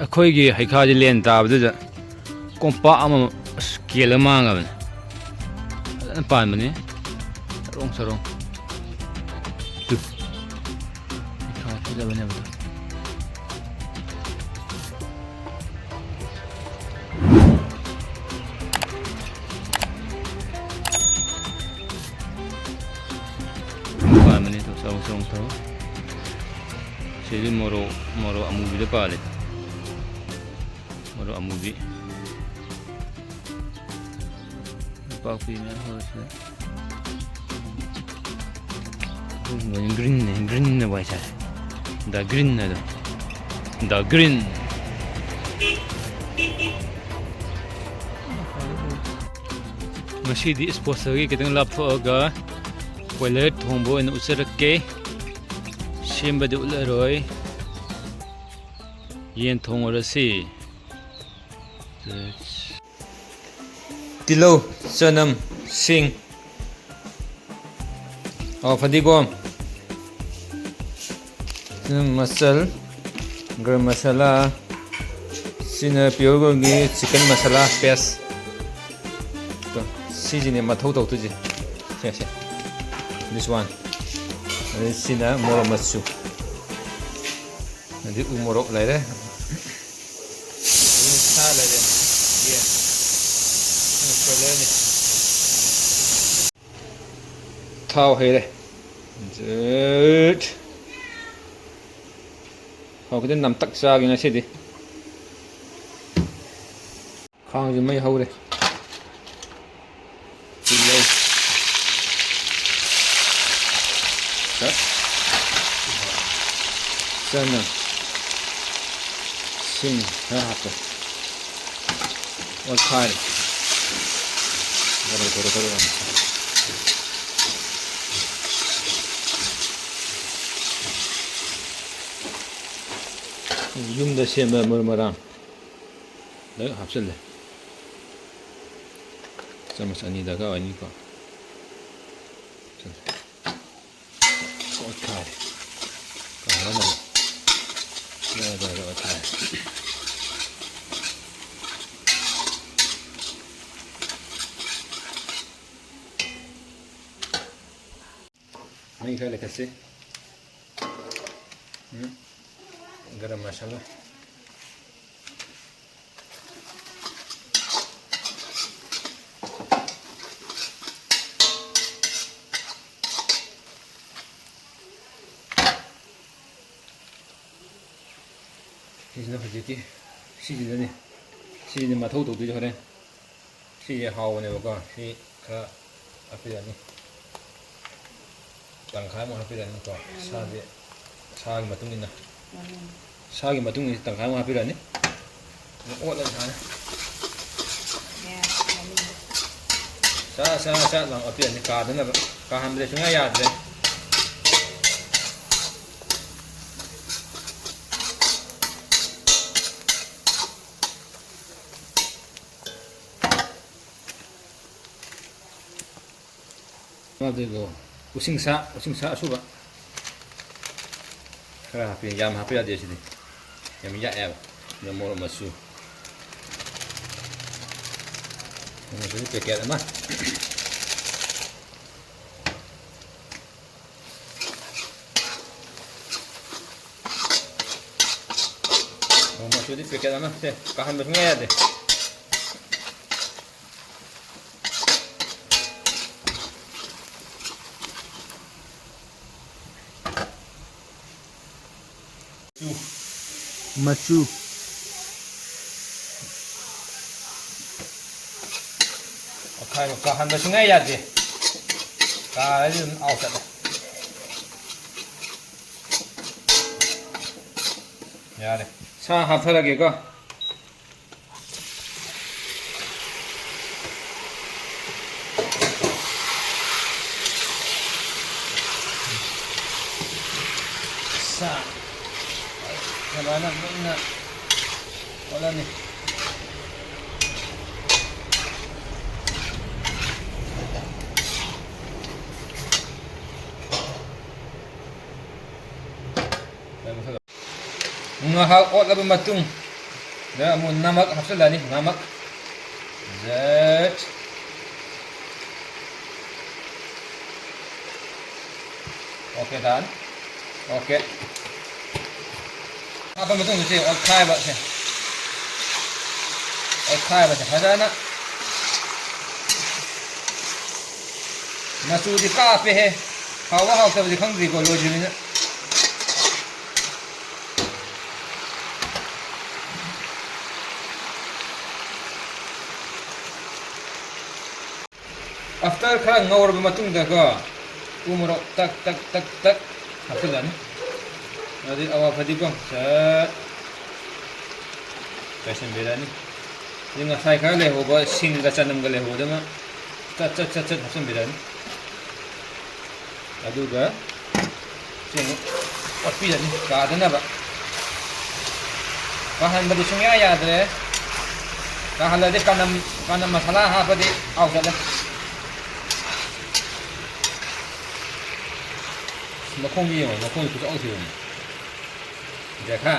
ꯑꯩꯈꯣꯏꯒꯤ ꯍꯩꯈꯥꯁꯦ ꯂꯦꯟ ꯇꯥꯕꯗꯨꯗ ꯀꯣꯝꯄꯥꯛ ꯑꯃ ꯀꯦꯜꯂꯒ ꯃꯥꯡꯉꯕꯅꯤ ꯐꯖꯅ ꯄꯥꯟꯕꯅꯤ ꯁꯔꯣꯡ ꯁꯔꯣꯡ ꯍꯩꯈꯥ ꯐꯖꯕꯅꯦꯕ पानी तो सौ सौ था सीधे मोरो मोरो अमूबी दे पाले मोरो अमूबी पापी में हो से ग्रीन ने वाइस है द ग्रीन है द ग्रीन मशीदी स्पोर्ट्स की कितने लाभ होगा कोयलर थोंबो इन उचरके सेमबदि उलरोय येन थोंगरसी तिलो चनम सिंग और फदीगोम मसल गरम मसाला सिना प्योरगोगी चिकन मसाला पेस्ट तो सीजने मथौ तौतुजी से this one sina moro matsu nadi umorok lai re sa lai re ye ni thao hai re jut ho cái nằm tắc ra cái này sẽ đi khang gì mấy hâu đây Sana sing hapa wakari koro yumda sema murmaran da hapsille chamas ani daga ani ko wakari kahana da wakari नहीं खाले कैसे गरम मसाला इसने फजीती सीजने सीजने माथो तो दूसरे हरे सीजे हाव ने बका सी खा अपियानी तंखाय mo hapirani ko saagi matungina saagi matungini tangkhay mo hapirani ola sana sa lang apirani kadana ka hamre sunga yadre Mabdego using sa asuba kara hapi yam hapi ade sini yam ya eba na moro masu ini paket ama masu di paket ama se kahan besnga ade machu okay ka han da sungai ya de ka ri au sa ya de sa ha thara ge ko sa Karena mana wala ni ngahak otlaba matung da mu namak hapsalani namak zat oke dan oke apa matung ni ot khai ba se ot khai ba se hadana masu di ka pe he hawa haw ta di khang di ko lo ji ni after khara ngawar ba matung da ko umro tak tak tak tak hapsalan adi awa phadi ko sa passion berani jinga sai kha le ho ba sing ga chanam ga le ho da ma chat chat chat chat hapsan berani adu ga sing api ani ka da na ba kahan ba di sungya ya dre kahala de kanam masala ha ba di au sa da makhong yi makhong ku zao thiu ja kha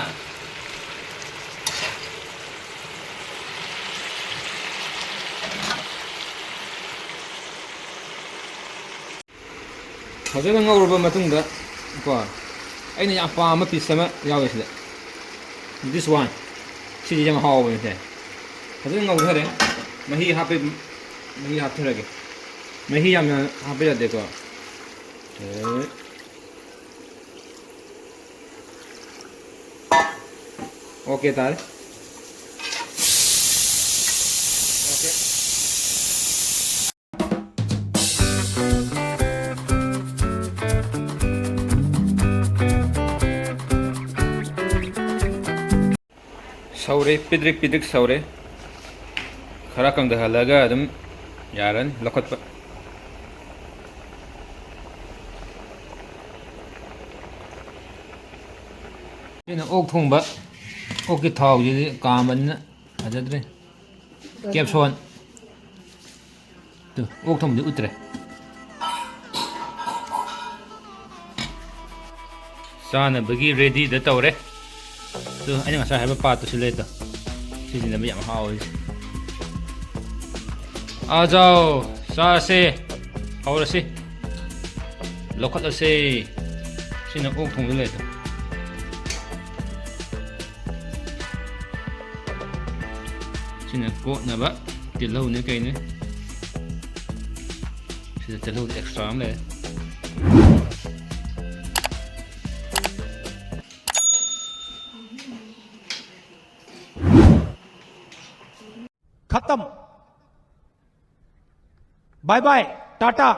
fazana ngawrba matungda ko aina ya pa ma piece sama yawe sida this one si jama hawo ne fazana ngawr hare mahi hape mahi yam hape ya dekho oke tal oke saure pidrik saure khara kang da halaga adum yaran lakot pa ina ok thongba ok thau ji kaman ajadre capson tu ok thong ji utre sana bagi ready da tawre tu ani nga sa haba pa tu sile to si ni yam haw a jao sa se haw se lokot se sina ok thong le to sina ko na ba tilau ne kai ne sina tilau extra am le खत्म bye bye Tata